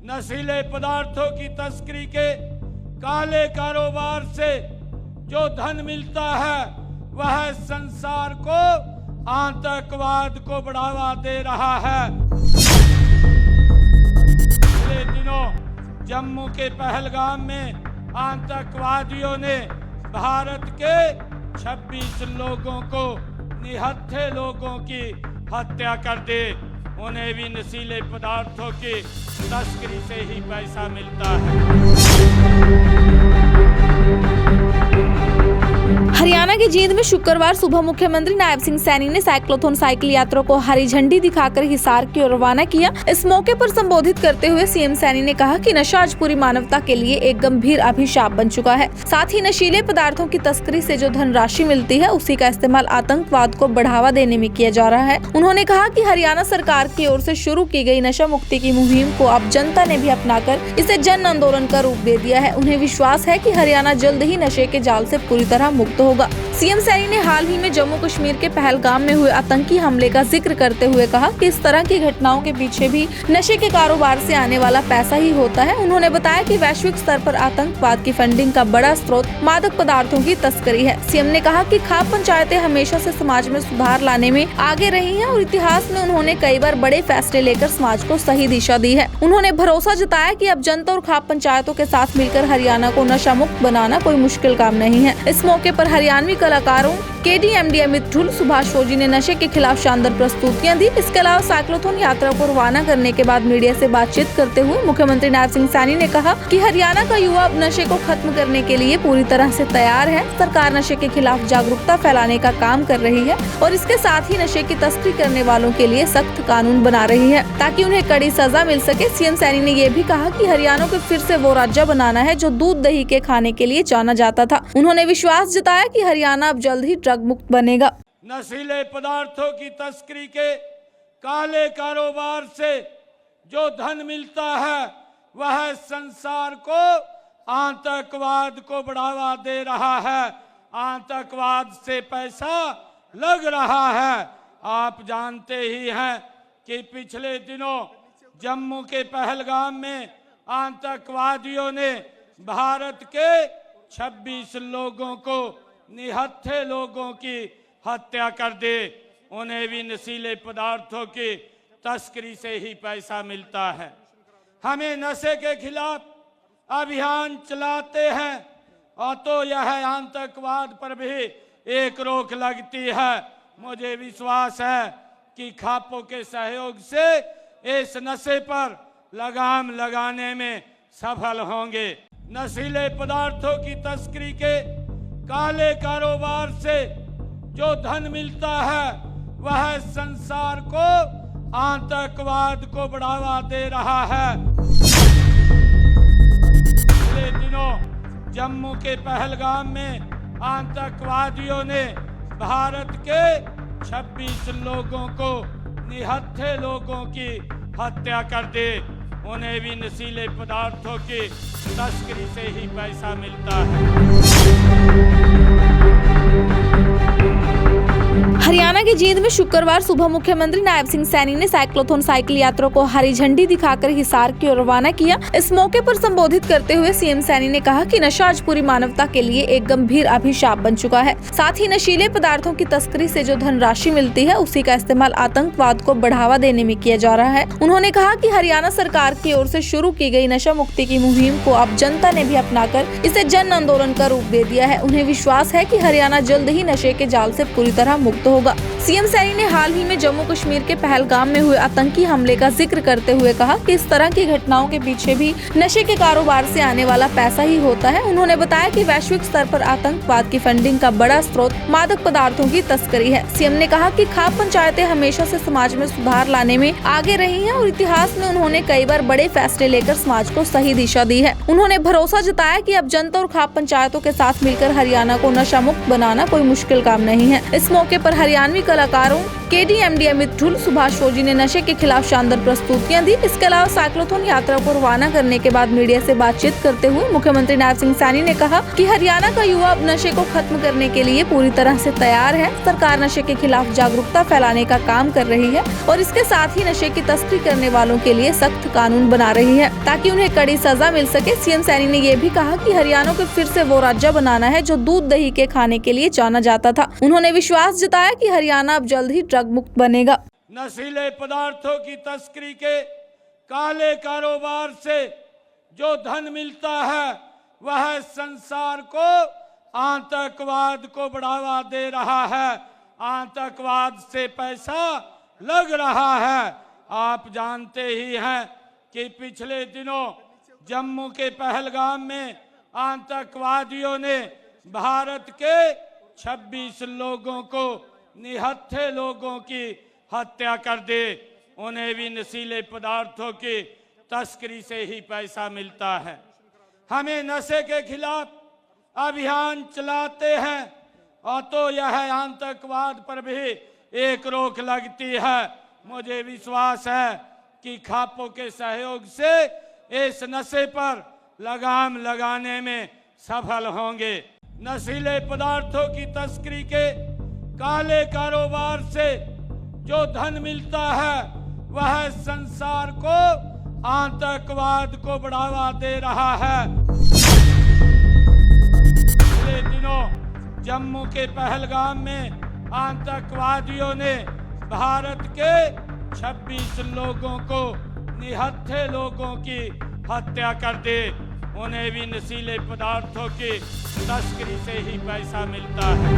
नशीले पदार्थों की तस्करी के काले कारोबार से जो धन मिलता है वह संसार को आतंकवाद को बढ़ावा दे रहा है। पिछले दिनों जम्मू के पहलगाम में आतंकवादियों ने भारत के 26 लोगों को निहत्थे लोगों की हत्या कर दी। उन्हें भी नशीले पदार्थों की तस्करी से ही पैसा मिलता है। हरियाणा के जींद में शुक्रवार सुबह मुख्यमंत्री नायब सिंह सैनी ने साइक्लोथॉन साइकिल यात्रा को हरी झंडी दिखाकर हिसार की ओर रवाना किया। इस मौके पर संबोधित करते हुए सीएम सैनी ने कहा कि नशा आज पूरी मानवता के लिए एक गंभीर अभिशाप बन चुका है। साथ ही नशीले पदार्थों की तस्करी से जो धनराशि मिलती है उसी का इस्तेमाल आतंकवाद को बढ़ावा देने में किया जा रहा है। उन्होंने कहा कि हरियाणा सरकार की ओर से शुरू की गई नशा मुक्ति की मुहिम को अब जनता ने भी अपनाकर इसे जन आंदोलन का रूप दे दिया है। उन्हें विश्वास है कि हरियाणा जल्द ही नशे के जाल से पूरी तरह मुक्त होगा। सीएम सैनी ने हाल ही में जम्मू कश्मीर के पहलगाम में हुए आतंकी हमले का जिक्र करते हुए कहा कि इस तरह की घटनाओं के पीछे भी नशे के कारोबार से आने वाला पैसा ही होता है। उन्होंने बताया कि वैश्विक स्तर पर आतंकवाद की फंडिंग का बड़ा स्रोत मादक पदार्थों की तस्करी है। सीएम ने कहा कि खाप पंचायतें हमेशा से समाज में सुधार लाने में आगे रही हैं और इतिहास में उन्होंने कई बार बड़े फैसले लेकर समाज को सही दिशा दी है। उन्होंने भरोसा जताया कि अब जनता और खाप पंचायतों के साथ मिलकर हरियाणा को नशा मुक्त बनाना कोई मुश्किल काम नहीं है। इस मौके पर हरियाणवी कलाकारों KDMD अमित ठुल, सुभाष फौजी ने नशे के खिलाफ शानदार प्रस्तुतियां दी। इसके अलावा साइक्लोथॉन यात्रा को रवाना करने के बाद मीडिया से बातचीत करते हुए मुख्यमंत्री नायब सिंह सैनी ने कहा कि हरियाणा का युवा अब नशे को खत्म करने के लिए पूरी तरह से तैयार है। सरकार नशे के खिलाफ जागरूकता फैलाने का काम कर रही है और इसके साथ ही नशे की तस्करी करने वालों के लिए सख्त कानून बना रही है ताकि उन्हें कड़ी सजा मिल सके। सीएम सैनी ने यह भी कहा कि हरियाणा को फिर से वो राज्य बनाना है जो दूध दही के खाने के लिए जाना जाता था। उन्होंने विश्वास जताया कि हरियाणा अब जल्द ही ड्रग मुक्त बनेगा। नशीले पदार्थों की तस्करी के काले कारोबार से जो धन मिलता है वह संसार को आतंकवाद को बढ़ावा दे रहा है। आतंकवाद से पैसा लग रहा है। आप जानते ही हैं कि पिछले दिनों जम्मू के पहलगाम में आतंकवादियों ने भारत के 26 लोगों को निहत्थे लोगों की हत्या कर दी। उन्हें भी नशीले पदार्थों की तस्करी से ही पैसा मिलता है। हमें नशे के खिलाफ अभियान चलाते हैं और तो यह आतंकवाद पर भी एक रोक लगती है। मुझे विश्वास है कि खापों के सहयोग से इस नशे पर लगाम लगाने में सफल होंगे। नशीले पदार्थों की तस्करी के काले कारोबार से जो धन मिलता है वह संसार को आतंकवाद को बढ़ावा दे रहा है। पिछले दिनों जम्मू के पहलगाम में आतंकवादियों ने भारत के 26 लोगों को निहत्थे लोगों की हत्या कर दी। उन्हें भी नशीले पदार्थों की तस्करी से ही पैसा मिलता है। हरियाणा के जींद में शुक्रवार सुबह मुख्यमंत्री नायब सिंह सैनी ने साइक्लोथॉन साइकिल यात्रा को हरी झंडी दिखाकर हिसार की ओर रवाना किया। इस मौके पर संबोधित करते हुए सीएम सैनी ने कहा कि नशा आज पूरी मानवता के लिए एक गंभीर अभिशाप बन चुका है। साथ ही नशीले पदार्थों की तस्करी से जो धनराशि मिलती है उसी का इस्तेमाल आतंकवाद को बढ़ावा देने में किया जा रहा है। उन्होंने कहा कि हरियाणा सरकार की ओर से शुरू की गई नशा मुक्ति की मुहिम को अब जनता ने भी अपनाकर इसे जन आंदोलन का रूप दे दिया है। उन्हें विश्वास है कि हरियाणा जल्द ही नशे के जाल से पूरी तरह मुक्त होगा। सीएम सैनी ने हाल ही में जम्मू कश्मीर के पहलगाम में हुए आतंकी हमले का जिक्र करते हुए कहा कि इस तरह की घटनाओं के पीछे भी नशे के कारोबार से आने वाला पैसा ही होता है। उन्होंने बताया कि वैश्विक स्तर पर आतंकवाद की फंडिंग का बड़ा स्रोत मादक पदार्थों की तस्करी है। सीएम ने कहा कि खाप पंचायतें हमेशा से समाज में सुधार लाने में आगे रही हैं और इतिहास में उन्होंने कई बार बड़े फैसले लेकर समाज को सही दिशा दी है। उन्होंने भरोसा जताया कि अब जनता और खाप पंचायतों के साथ मिलकर हरियाणा को नशा मुक्त बनाना कोई मुश्किल काम नहीं है। इस मौके पर हरियाणवी कलाकारों KDMD अमित ढुल, सुभाष फौजी ने नशे के खिलाफ शानदार प्रस्तुतियां दी। इसके अलावा साइक्लोथॉन यात्रा को रवाना करने के बाद मीडिया से बातचीत करते हुए मुख्यमंत्री नायब सिंह सैनी ने कहा कि हरियाणा का युवा अब नशे को खत्म करने के लिए पूरी तरह से तैयार है। सरकार नशे के खिलाफ जागरूकता फैलाने का काम कर रही है और इसके साथ ही नशे की तस्करी करने वालों के लिए सख्त कानून बना रही है ताकि उन्हें कड़ी सजा मिल सके। सीएम सैनी ने ये भी कहा कि हरियाणा को फिर से वो राज्य बनाना है जो दूध दही के खाने के लिए जाना जाता था। उन्होंने विश्वास जताया कि हरियाणा अब जल्द ही ड्रग मुक्त बनेगा। नशीले पदार्थों की तस्करी के काले कारोबार से जो धन मिलता है वह संसार को आतंकवाद को बढ़ावा दे रहा है। आतंकवाद से पैसा लग रहा है। आप जानते ही हैं कि पिछले दिनों जम्मू के पहलगाम में आतंकवादियों ने भारत के 26 लोगों को, निहत्थे लोगों की हत्या कर दी। उन्हें भी नशीले पदार्थों की तस्करी से ही पैसा मिलता है। हमें नशे के खिलाफ अभियान चलाते हैं और तो यह आतंकवाद पर भी एक रोक लगती है। मुझे विश्वास है कि खापों के सहयोग से इस नशे पर लगाम लगाने में सफल होंगे। नशीले पदार्थों की तस्करी के काले कारोबार से जो धन मिलता है वह संसार को आतंकवाद को बढ़ावा दे रहा है। पिछले दिनों जम्मू के पहलगाम में आतंकवादियों ने भारत के 26 लोगों को, निहत्थे लोगों की हत्या कर दी। उन्हें भी नशीले पदार्थों की तस्करी से ही पैसा मिलता है।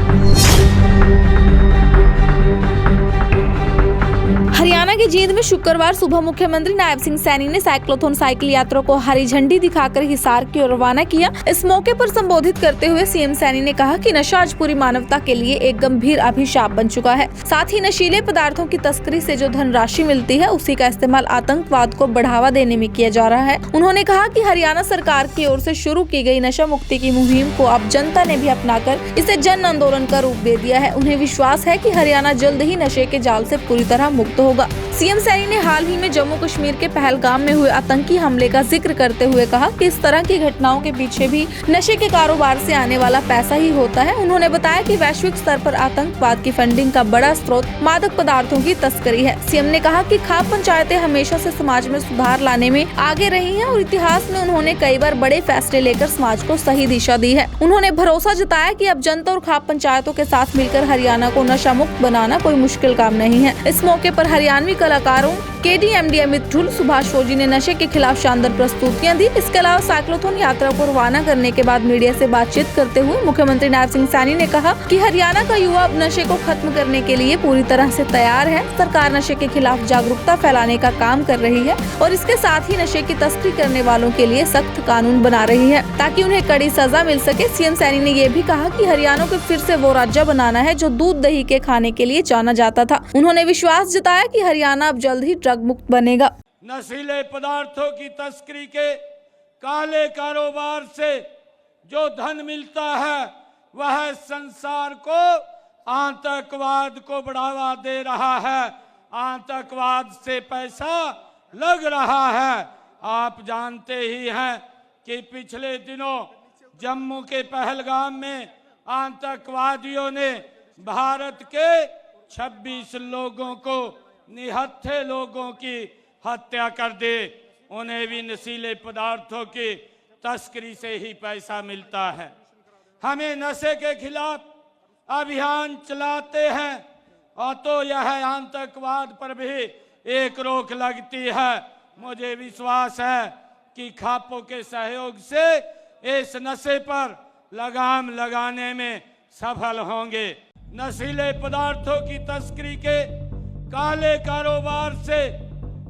हरियाणा की जींद में शुक्रवार सुबह मुख्यमंत्री नायब सिंह सैनी ने साइक्लोथॉन साइकिल यात्रा को हरी झंडी दिखाकर हिसार की ओर रवाना किया। इस मौके पर संबोधित करते हुए सीएम सैनी ने कहा कि नशा आज पूरी मानवता के लिए एक गंभीर अभिशाप बन चुका है। साथ ही नशीले पदार्थों की तस्करी से जो धनराशि मिलती है उसी का इस्तेमाल आतंकवाद को बढ़ावा देने में किया जा रहा है। उन्होंने कहा कि हरियाणा सरकार की ओर से शुरू की गई नशा मुक्ति की मुहिम को अब जनता ने भी अपनाकर इसे जन आंदोलन का रूप दे दिया है। उन्हें विश्वास है कि हरियाणा जल्द ही नशे के जाल से पूरी तरह मुक्त होगा। सीएम सैनी ने हाल ही में जम्मू कश्मीर के पहलगाम में हुए आतंकी हमले का जिक्र करते हुए कहा कि इस तरह की घटनाओं के पीछे भी नशे के कारोबार से आने वाला पैसा ही होता है। उन्होंने बताया कि वैश्विक स्तर पर आतंकवाद की फंडिंग का बड़ा स्रोत मादक पदार्थों की तस्करी है। सीएम ने कहा कि खाप पंचायतें हमेशा से समाज में सुधार लाने में आगे रही हैं और इतिहास में उन्होंने कई बार बड़े फैसले लेकर समाज को सही दिशा दी है। उन्होंने भरोसा जताया कि अब जनता और खाप पंचायतों के साथ मिलकर हरियाणा को नशा मुक्त बनाना कोई मुश्किल काम नहीं है। इस मौके पर हरियाणवी कलाकारों KDMD अमित ढुल, सुभाष फौजी ने नशे के खिलाफ शानदार प्रस्तुतियां दी। इसके अलावा साइक्लोथॉन यात्रा को रवाना करने के बाद मीडिया से बातचीत करते हुए मुख्यमंत्री नायब सिंह सैनी ने कहा कि हरियाणा का युवा अब नशे को खत्म करने के लिए पूरी तरह से तैयार है। सरकार नशे के खिलाफ जागरूकता फैलाने का काम कर रही है और इसके साथ ही नशे की तस्करी करने वालों के लिए सख्त कानून बना रही है ताकि उन्हें कड़ी सजा मिल सके। सीएम सैनी ने ये भी कहा कि हरियाणा को फिर से वो राज्य बनाना है जो दूध दही के खाने के लिए जाना जाता था। उन्होंने विश्वास जताया कि हरियाणा अब जल्द ही ड्रग मुक्त बनेगा। नशीले पदार्थों की तस्करी के काले कारोबार से जो धन मिलता है वह संसार को आतंकवाद को बढ़ावा दे रहा है। आतंकवाद से पैसा लग रहा है। आप जानते ही हैं कि पिछले दिनों जम्मू के पहलगाम में आतंकवादियों ने भारत के 26 लोगों को, निहत्थे लोगों की हत्या कर दी। उन्हें भी नशीले पदार्थों की तस्करी से ही पैसा मिलता है। हमें नशे के खिलाफ अभियान चलाते हैं और तो यह आतंकवाद पर भी एक रोक लगती है। मुझे विश्वास है कि खापों के सहयोग से इस नशे पर लगाम लगाने में सफल होंगे। नशीले पदार्थों की तस्करी के काले कारोबार से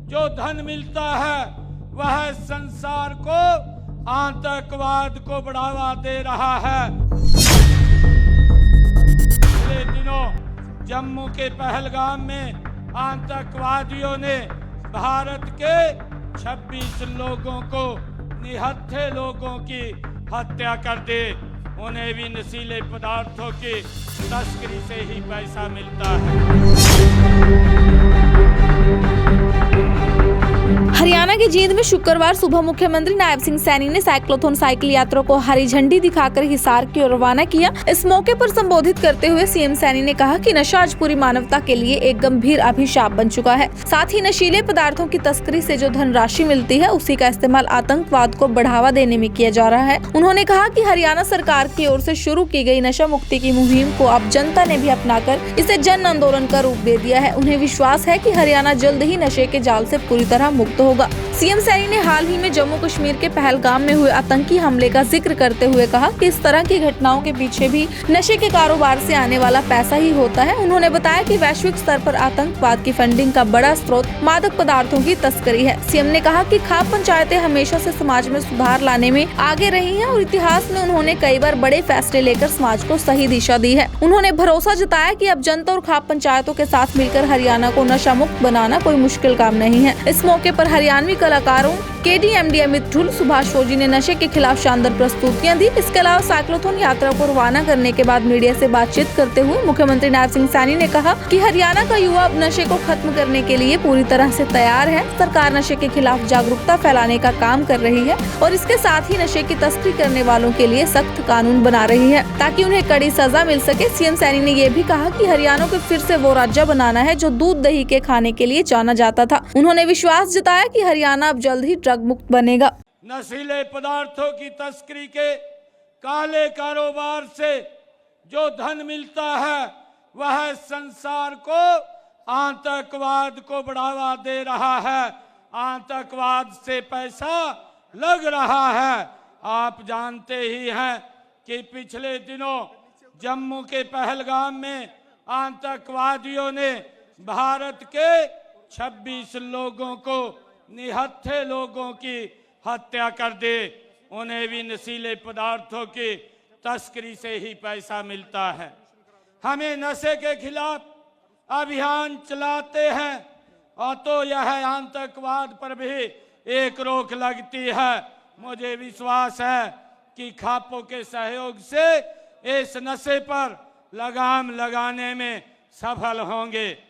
जो धन मिलता है वह संसार को आतंकवाद को बढ़ावा दे रहा है। पिछले दिनों जम्मू के पहलगाम में आतंकवादियों ने भारत के 26 लोगों को, निहत्थे लोगों की हत्या कर दी। उन्हें भी नशीले पदार्थों की तस्करी से ही पैसा मिलता है। हरियाणा के जींद में शुक्रवार सुबह मुख्यमंत्री नायब सिंह सैनी ने साइक्लोथॉन साइकिल यात्रा को हरी झंडी दिखाकर हिसार की ओर रवाना किया। इस मौके पर संबोधित करते हुए सीएम सैनी ने कहा कि नशा आज पूरी मानवता के लिए एक गंभीर अभिशाप बन चुका है। साथ ही नशीले पदार्थों की तस्करी से जो धनराशि मिलती है उसी का इस्तेमाल आतंकवाद को बढ़ावा देने में किया जा रहा है। उन्होंने कहा कि हरियाणा सरकार की ओर से शुरू की गई नशा मुक्ति की मुहिम को अब जनता ने भी अपनाकर इसे जन आंदोलन का रूप दे दिया है। उन्हें विश्वास है कि हरियाणा जल्द ही नशे के जाल से पूरी तरह मुक्त होगा। सीएम सैनी ने हाल ही में जम्मू कश्मीर के पहलगाम में हुए आतंकी हमले का जिक्र करते हुए कहा कि इस तरह की घटनाओं के पीछे भी नशे के कारोबार से आने वाला पैसा ही होता है। उन्होंने बताया कि वैश्विक स्तर पर आतंकवाद की फंडिंग का बड़ा स्रोत मादक पदार्थों की तस्करी है। सीएम ने कहा कि खाप पंचायतें हमेशा से समाज में सुधार लाने में आगे रही हैं और इतिहास में उन्होंने कई बार बड़े फैसले लेकर समाज को सही दिशा दी है। उन्होंने भरोसा जताया कि अब जनता और खाप पंचायतों के साथ मिलकर हरियाणा को नशा मुक्त बनाना कोई मुश्किल काम नहीं है। इस मौके पर हरियाणवी कलाकारों KDMD अमित ढुल, सुभाष फौजी ने नशे के खिलाफ शानदार प्रस्तुतियां दी। इसके अलावा साइक्लोथॉन यात्रा को रवाना करने के बाद मीडिया से बातचीत करते हुए मुख्यमंत्री नायब सिंह सैनी ने कहा कि हरियाणा का युवा अब नशे को खत्म करने के लिए पूरी तरह से तैयार है। सरकार नशे के खिलाफ जागरूकता फैलाने का काम कर रही है और इसके साथ ही नशे की तस्करी करने वालों के लिए सख्त कानून बना रही है ताकि उन्हें कड़ी सजा मिल सके। सीएम सैनी ने ये भी कहा कि हरियाणा को फिर से वो राज्य बनाना है जो दूध दही के खाने के लिए जाना जाता था। उन्होंने विश्वास जताया कि हरियाणा अब जल्द ही ड्रग मुक्त बनेगा। नशीले पदार्थों की तस्करी के काले कारोबार से जो धन मिलता है वह संसार को आतंकवाद को बढ़ावा दे रहा है। आतंकवाद से पैसा लग रहा है। आप जानते ही हैं कि पिछले दिनों जम्मू के पहलगाम में आतंकवादियों ने भारत के 26 लोगों को, निहत्थे लोगों की हत्या कर दी। उन्हें भी नशीले पदार्थों की तस्करी से ही पैसा मिलता है। हमें नशे के खिलाफ अभियान चलाते हैं और तो यह आतंकवाद पर भी एक रोक लगती है। मुझे विश्वास है कि खापों के सहयोग से इस नशे पर लगाम लगाने में सफल होंगे।